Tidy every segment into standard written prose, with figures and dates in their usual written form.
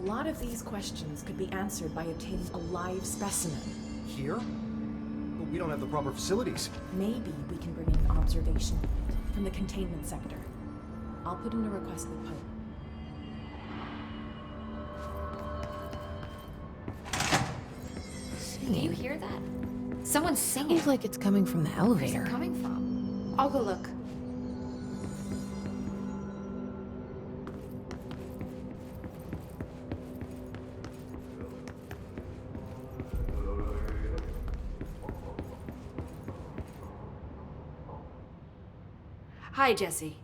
lot of these questions could be answered by obtaining a live specimen. Here? But we don't have the proper facilities. Maybe we can bring in an observation unit from the containment sector. I'll put in a request with Pope. Do you hear that? Someone's singing. Sounds like it's coming from the elevator. Where's it coming from? I'll go look. Hi, Jesse.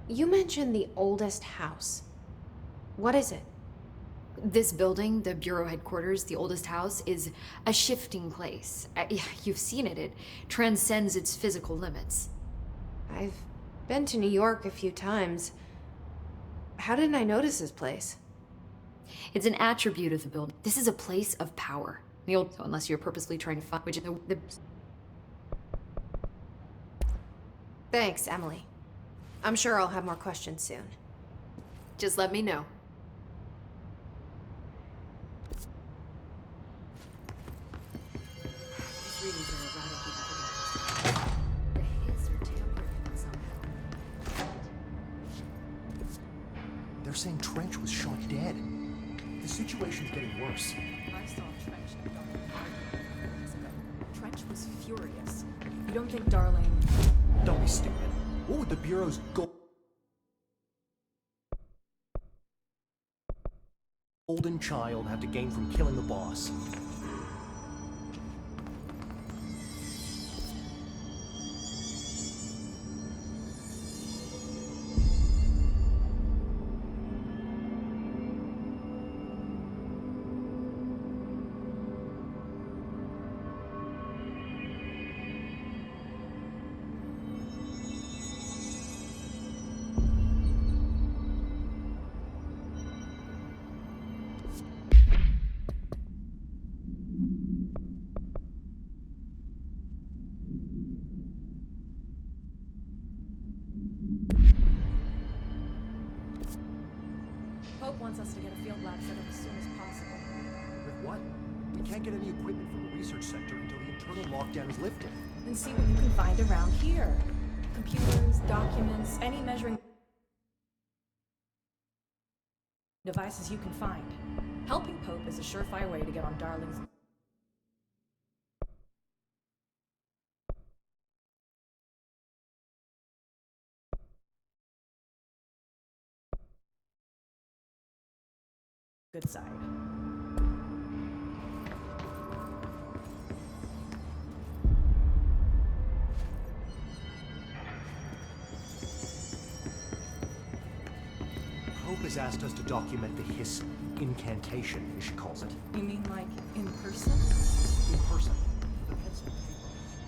You mentioned the oldest house. What is it? This building, the Bureau headquarters, the oldest house, is a shifting place. You've seen it. It transcends its physical limits. I've been to New York a few times. How didn't I notice this place? It's an attribute of the building. This is a place of power. The old, so unless you're purposely trying to find, which the Thanks, Emily. I'm sure I'll have more questions soon. just let me know. These readings are erratic even today. The hits are tamper-evident somehow. They're saying Trench was shot dead. The situation's getting worse. I saw Trench and Darling arguing a few weeks ago. Trench was furious. You don't think Darling... Don't be stupid. What would the Bureau's golden child have to gain from killing the boss? Pope wants us to get a field lab set up as soon as possible. With what? We can't get any equipment from the research sector until the internal lockdown is lifted. Then see what you can find around here. Computers, documents, any measuring devices you can find. Helping Pope is a surefire way to get on Darling's... good side. Hope has asked us to document the hiss incantation, as she calls it. You mean like in person? In person. The pencil and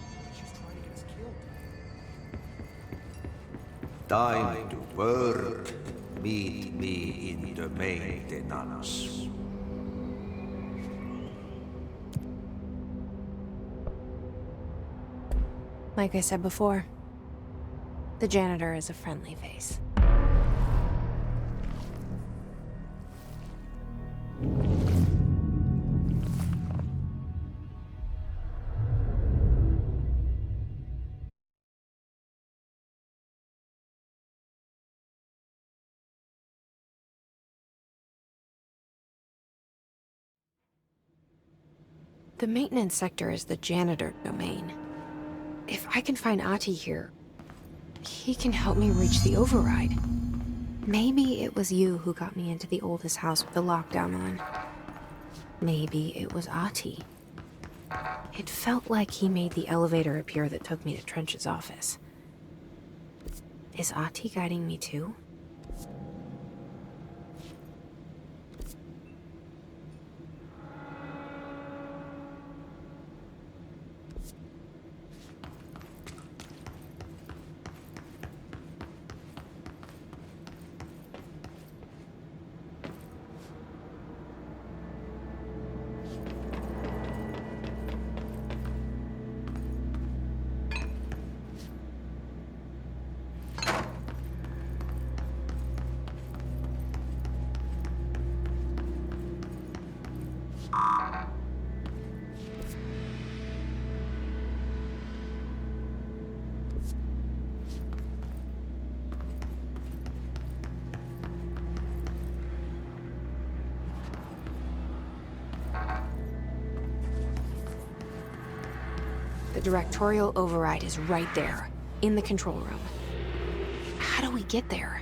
paper. She's trying to get us killed. Time to work. Meet me in the maintenance. Like I said before, the janitor is a friendly face. The maintenance sector is the janitor domain. If I can find Ahti here, he can help me reach the override. Maybe it was you who got me into the oldest house with the lockdown on. Maybe it was Ahti. It felt like he made the elevator appear that took me to Trench's office. Is Ahti guiding me too? directorial override is right there, in the control room. How do we get there?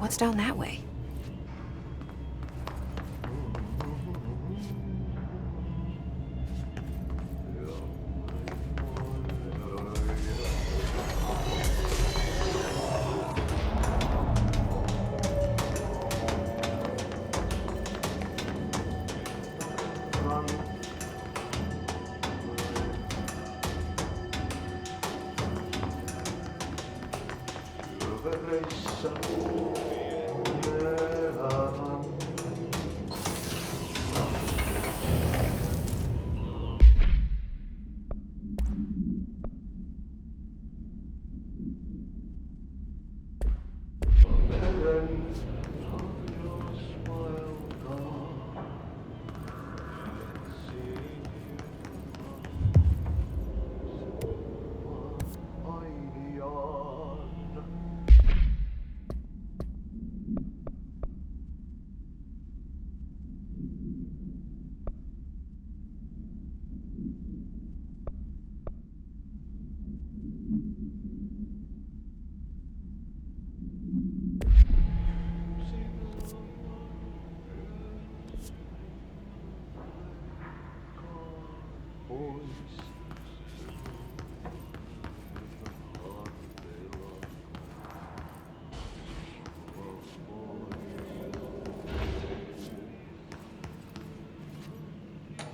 What's down that way?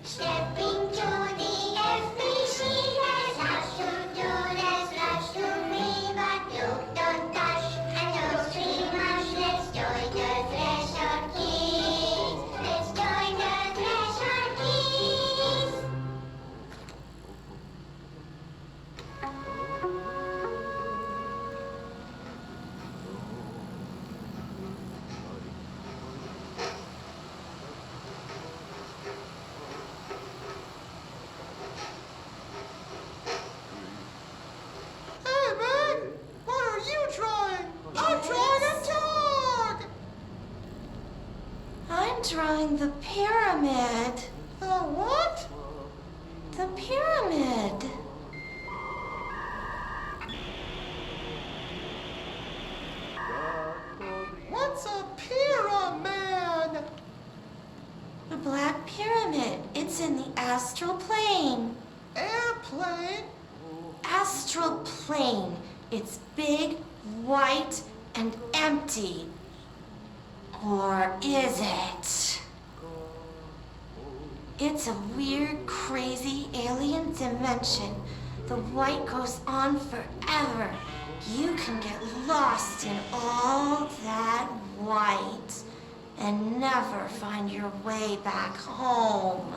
Stepping to the FBC, there's lots to do, there's lots to be, but you don't touch and don't scream much. Let's join the Thresher Kids. Let's join the Thresher Kids. Hey, man! What are you drawing? I'm drawing a dog! I'm drawing the pyramid. The what? The pyramid. What's a pyramid? The Black Pyramid. It's in the astral plane. Airplane? Astral plane. It's big, white, and empty. Or is it? It's a weird, crazy alien dimension. The white goes on forever. You can get lost in all that white and never find your way back home.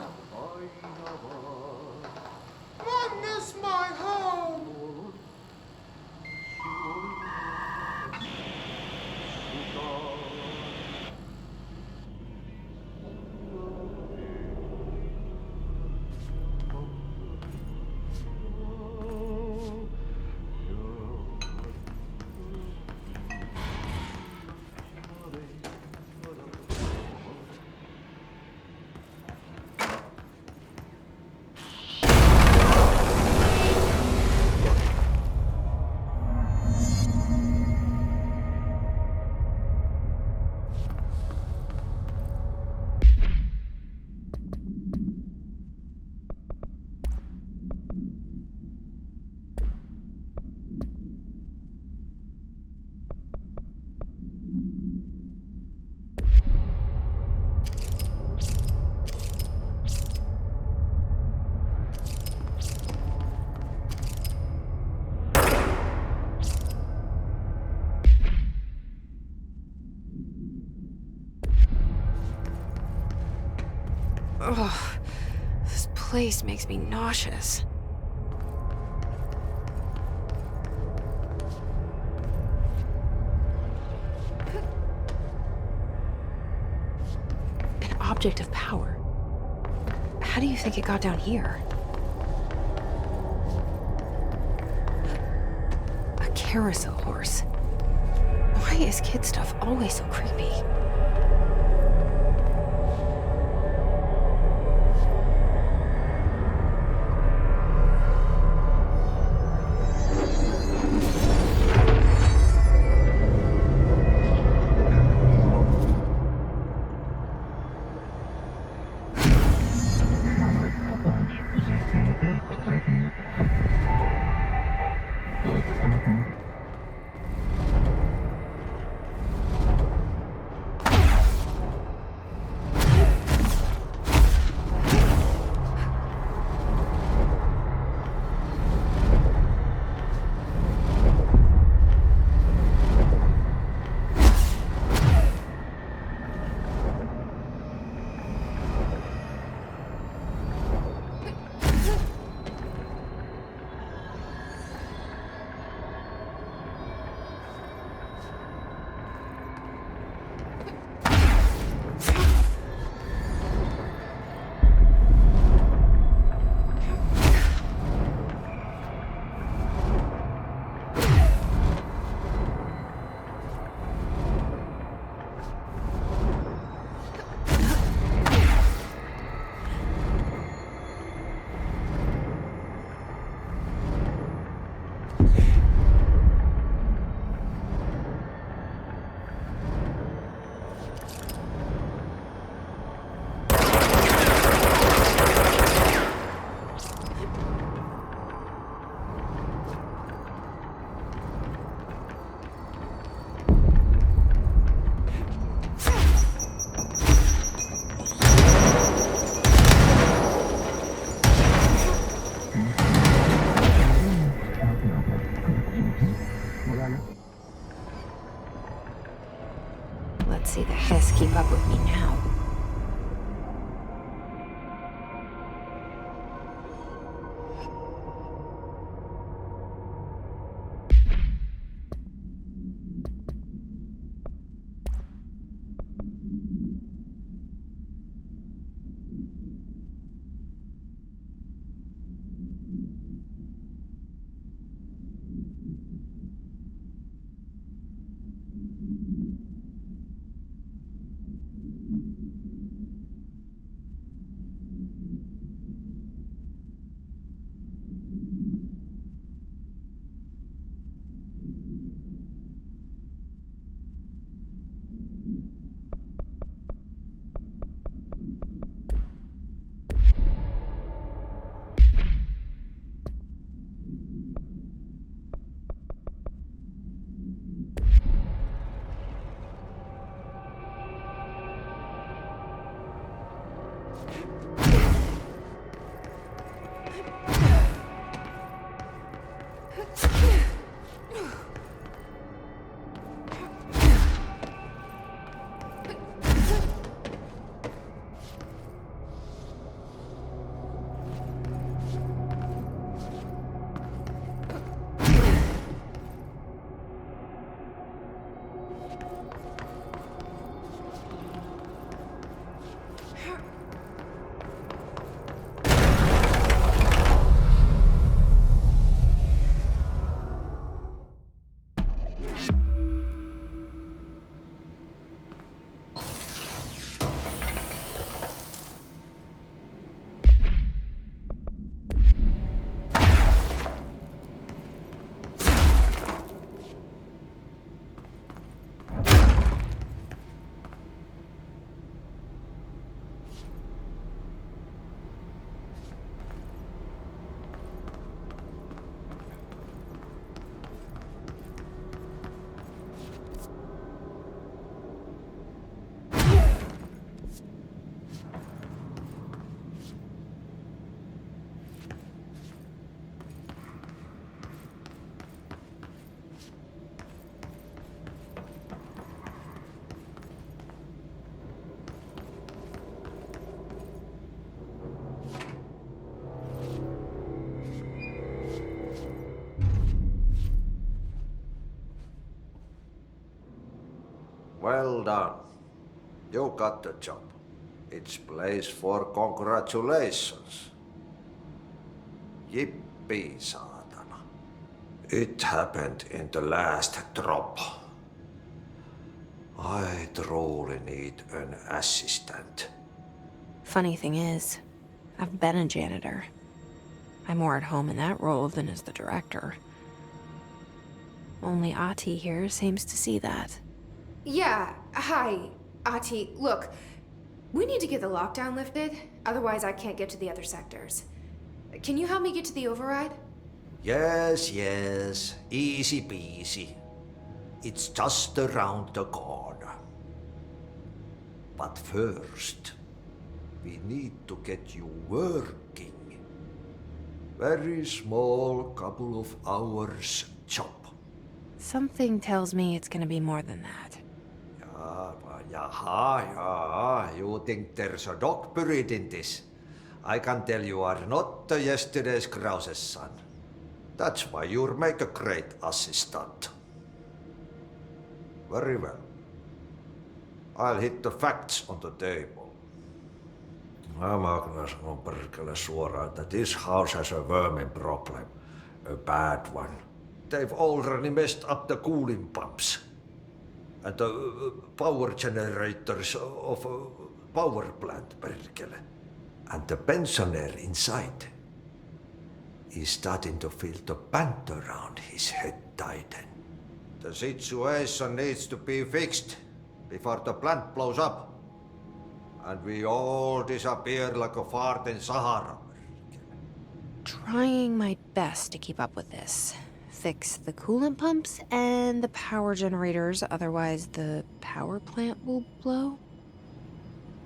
I miss my home. Ugh, this place makes me nauseous. An object of power. How do you think it got down here? A carousel horse. Why is kid stuff always so creepy? Let's see the Hess keep up with me now. Well done. You got the job. It's place for congratulations. Yippee, saatana. It happened in the last drop. I truly need an assistant. Funny thing is, I've been a janitor. I'm more at home in that role than as the director. Only Ahti here seems to see that. Yeah, hi, Ahti. Look, we need to get the lockdown lifted, otherwise I can't get to the other sectors. Can you help me get to the override? Yes, yes, easy peasy. It's just around the corner. But first, we need to get you working. Very small, couple of hours job. Something tells me it's gonna be more than that. Yaha, you think there's a dog buried in this? I can tell you are not yesterday's Krause's son. That's why you'll make a great assistant. Very well. I'll hit the facts on the table. Mä kyllä sanon perkele suoraan, that this house has a vermin problem. A bad one. They've already messed up the cooling pumps. And the power generators of a power plant, perkele. And the pensioner inside is starting to feel the band around his head tighten. The situation needs to be fixed before the plant blows up. And we all disappear like a fart in Sahara. Trying my best to keep up with this. Fix the coolant pumps and the power generators, otherwise the power plant will blow.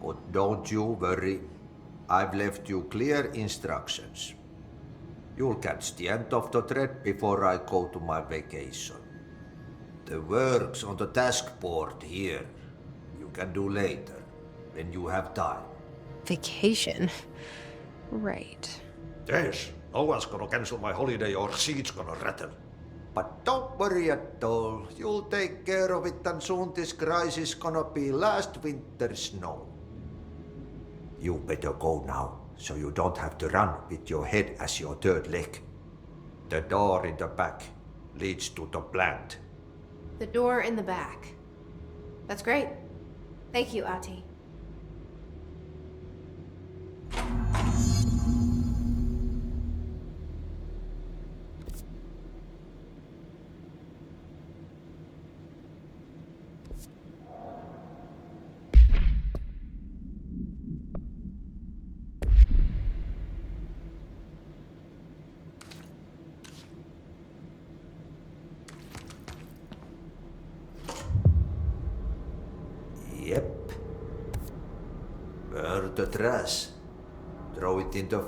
But don't you worry. I've left you clear instructions. You'll catch the end of the thread before I go to my vacation. The work's on the task board here. You can do later, when you have time. Vacation? Right. Yes, no one's gonna cancel my holiday or seat's gonna rattle. But don't worry at all. You'll take care of it and soon this crisis gonna be last winter's snow. You better go now, so you don't have to run with your head as your third leg. The door in the back leads to the plant. The door in the back. That's great. Thank you, Ati. Yep. Burn the trash. Throw it in the...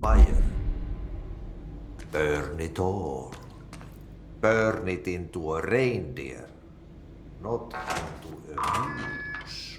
fire. Burn it all. Burn it into a reindeer, not into a moose.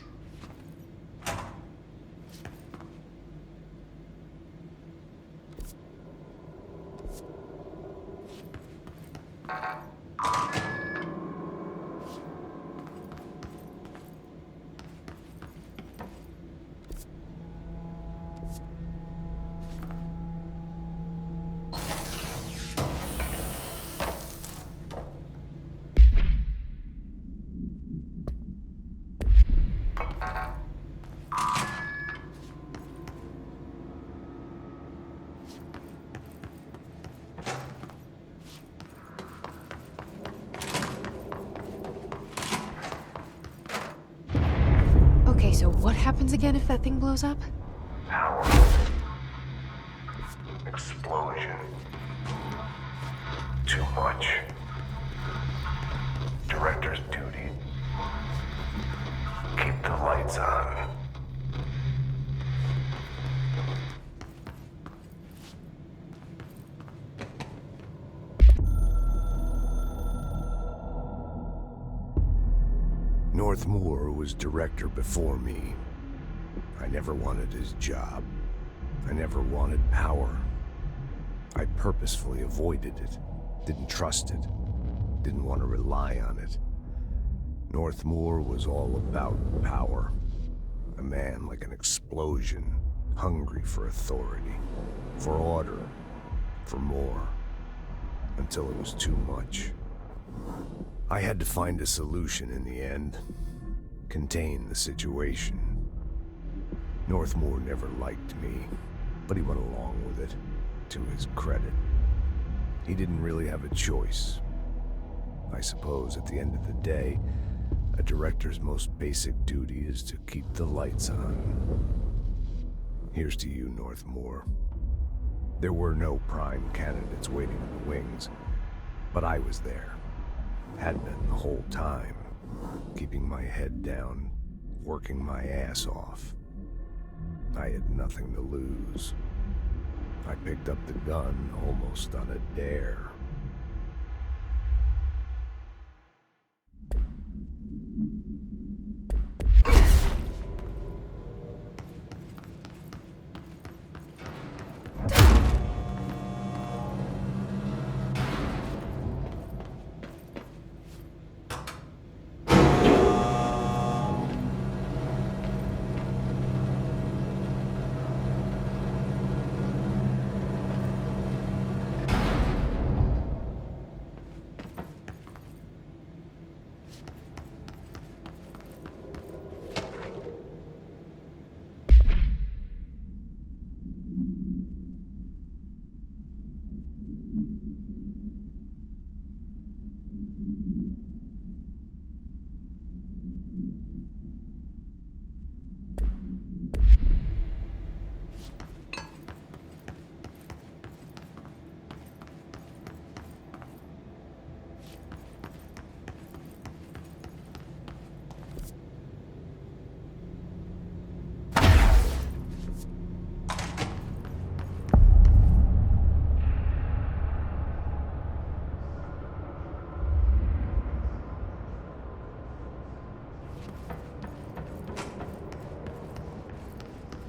Okay, so what happens again if that thing blows up? Power. Explosion. Too much. Director's duty. Keep the lights on. Northmoor was director before me. I never wanted his job. I never wanted power. I purposefully avoided it. Didn't trust it. Didn't want to rely on it. Northmoor was all about power. A man like an explosion, hungry for authority, for order, for more, until it was too much. I had to find a solution in the end. Contain the situation. Northmore never liked me, but he went along with it, to his credit. He didn't really have a choice. I suppose at the end of the day, a director's most basic duty is to keep the lights on. Here's to you, Northmore. There were no prime candidates waiting in the wings, but I was there. Had been the whole time, keeping my head down, working my ass off. I had nothing to lose. I picked up the gun almost on a dare.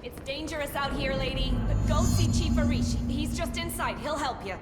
It's dangerous out here, lady. But go see Chief Arish. He's just inside. He'll help you.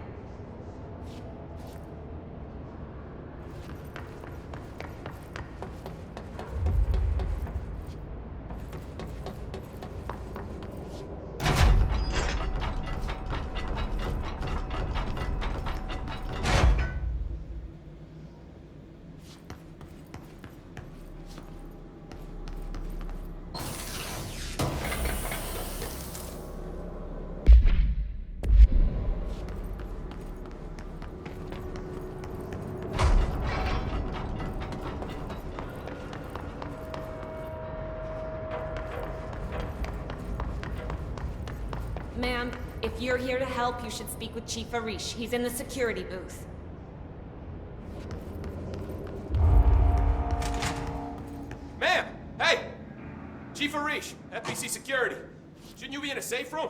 Ma'am, if you're here to help, you should speak with Chief Arish. He's in the security booth. Ma'am! Hey! Chief Arish, FBC Security. Shouldn't you be in a safe room?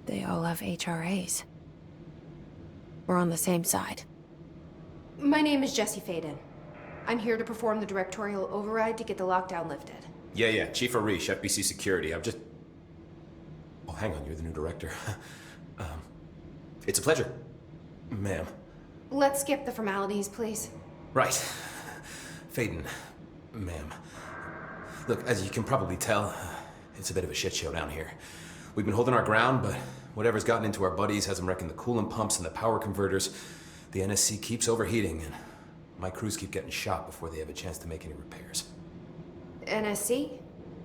They all have HRAs. We're on the same side. My name is Jesse Faden. I'm here to perform the directorial override to get the lockdown lifted. Yeah, Chief Arish, FBC Security. I've just... Oh, hang on, you're the new director. It's a pleasure, ma'am. Let's skip the formalities, please. Right. Faden, ma'am. Look, as you can probably tell, it's a bit of a shit show down here. We've been holding our ground, but whatever's gotten into our buddies has them wrecking the coolant pumps and the power converters. The NSC keeps overheating, and my crews keep getting shot before they have a chance to make any repairs. NSC?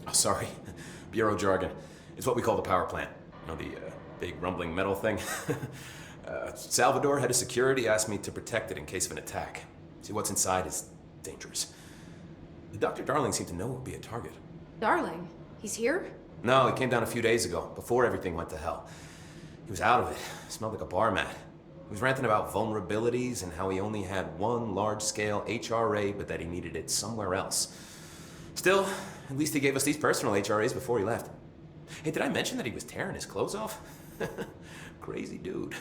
Oh, sorry. Bureau jargon. It's what we call the power plant. You know, the big rumbling metal thing? Salvador, head of security, asked me to protect it in case of an attack. See, what's inside is dangerous. Dr. Darling seemed to know it would be a target. Darling? He's here? No, he came down a few days ago, before everything went to hell. He was out of it. Smelled like a bar mat. He was ranting about vulnerabilities and how he only had one large-scale HRA, but that he needed it somewhere else. Still, at least he gave us these personal HRAs before he left. Hey, did I mention that he was tearing his clothes off? Crazy dude.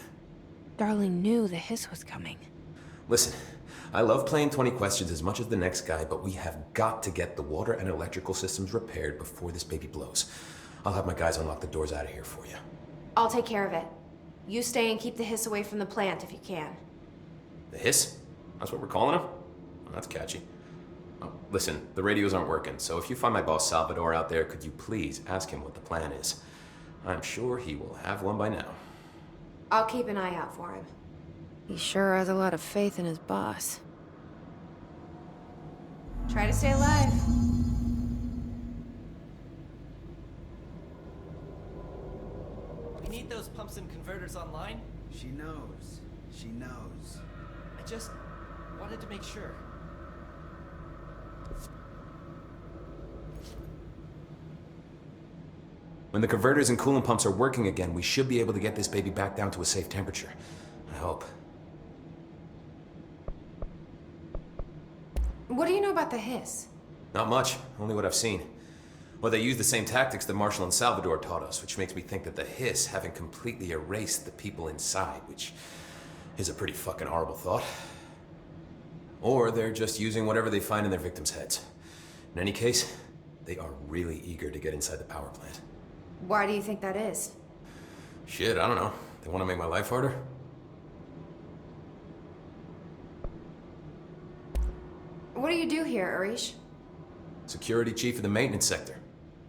Darling knew the hiss was coming. Listen, I love playing 20 questions as much as the next guy, but we have got to get the water and electrical systems repaired before this baby blows. I'll have my guys unlock the doors out of here for you. I'll take care of it. You stay and keep the hiss away from the plant if you can. The hiss? That's what we're calling him? Well, that's catchy. Oh, listen, the radios aren't working, so if you find my boss Salvador out there, could you please ask him what the plan is? I'm sure he will have one by now. I'll keep an eye out for him. He sure has a lot of faith in his boss. Try to stay alive. We need those pumps and converters online. She knows. She knows. I just wanted to make sure. When the converters and coolant pumps are working again, we should be able to get this baby back down to a safe temperature. I hope. What do you know about the hiss? Not much, only what I've seen. Well, they use the same tactics that Marshall and Salvador taught us, which makes me think that the hiss haven't completely erased the people inside, which is a pretty fucking horrible thought. Or they're just using whatever they find in their victims' heads. In any case, they are really eager to get inside the power plant. Why do you think that is? Shit, I don't know. They want to make my life harder? What do you do here, Arish? Security chief of the maintenance sector.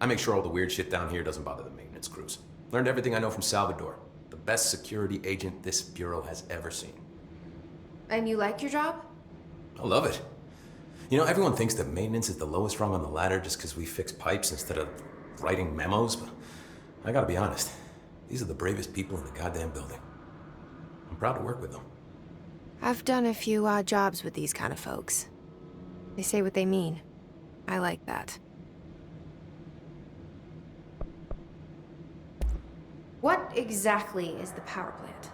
I make sure all the weird shit down here doesn't bother the maintenance crews. Learned everything I know from Salvador. The best security agent this bureau has ever seen. And you like your job? I love it. You know, everyone thinks that maintenance is the lowest rung on the ladder just because we fix pipes instead of writing memos, but I gotta be honest. These are the bravest people in the goddamn building. I'm proud to work with them. I've done a few odd jobs with these kind of folks. They say what they mean. I like that. What exactly is the power plant?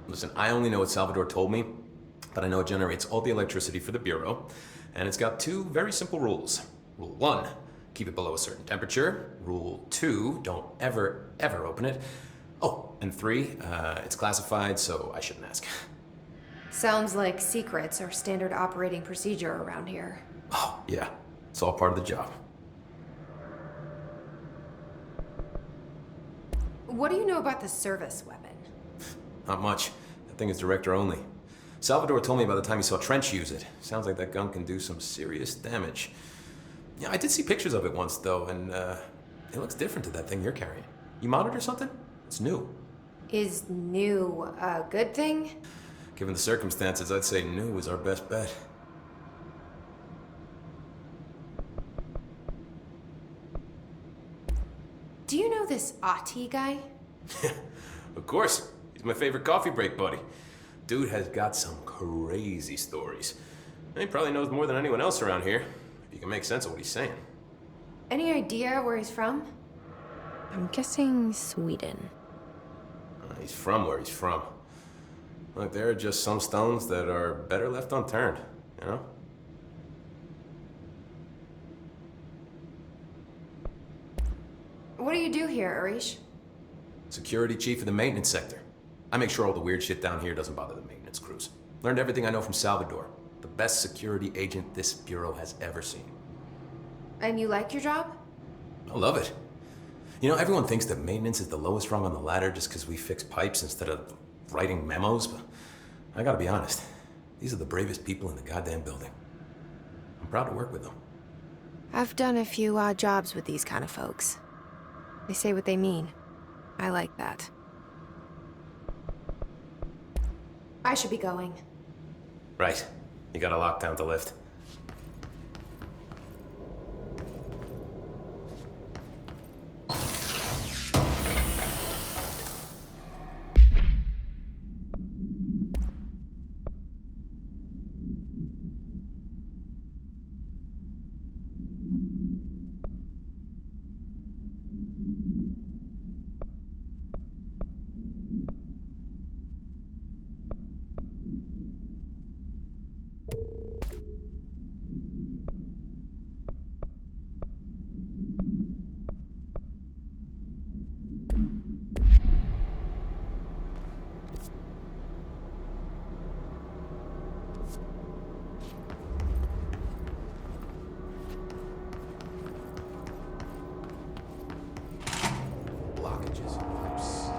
Listen, I only know what Salvador told me, but I know it generates all the electricity for the Bureau, and it's got two very simple rules. Rule 1, keep it below a certain temperature. Rule 2, don't ever, ever open it. Oh, and 3, it's classified, so I shouldn't ask. Sounds like secrets are standard operating procedure around here. Oh, yeah. It's all part of the job. What do you know about the service weapon? Not much. That thing is director only. Salvador told me by the time he saw Trench use it. Sounds like that gun can do some serious damage. Yeah, I did see pictures of it once, though, and it looks different to that thing you're carrying. You monitor something? It's new. Is new a good thing? Given the circumstances, I'd say new is our best bet. Do you know this Ati guy? Of course. He's my favorite coffee break buddy. Dude has got some crazy stories. And he probably knows more than anyone else around here, if you can make sense of what he's saying. Any idea where he's from? I'm guessing Sweden. He's from where he's from. Look, there are just some stones that are better left unturned, you know? What do you do here, Arish? Security chief of the maintenance sector. I make sure all the weird shit down here doesn't bother the maintenance crews. Learned everything I know from Salvador. The best security agent this bureau has ever seen. And you like your job? I love it. You know, everyone thinks that maintenance is the lowest rung on the ladder just because we fix pipes instead of writing memos, but I gotta be honest. These are the bravest people in the goddamn building. I'm proud to work with them. I've done a few odd jobs with these kind of folks. They say what they mean. I like that. I should be going. Right. You got a lockdown to lift. blockages. Oops.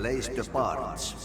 Place the parts.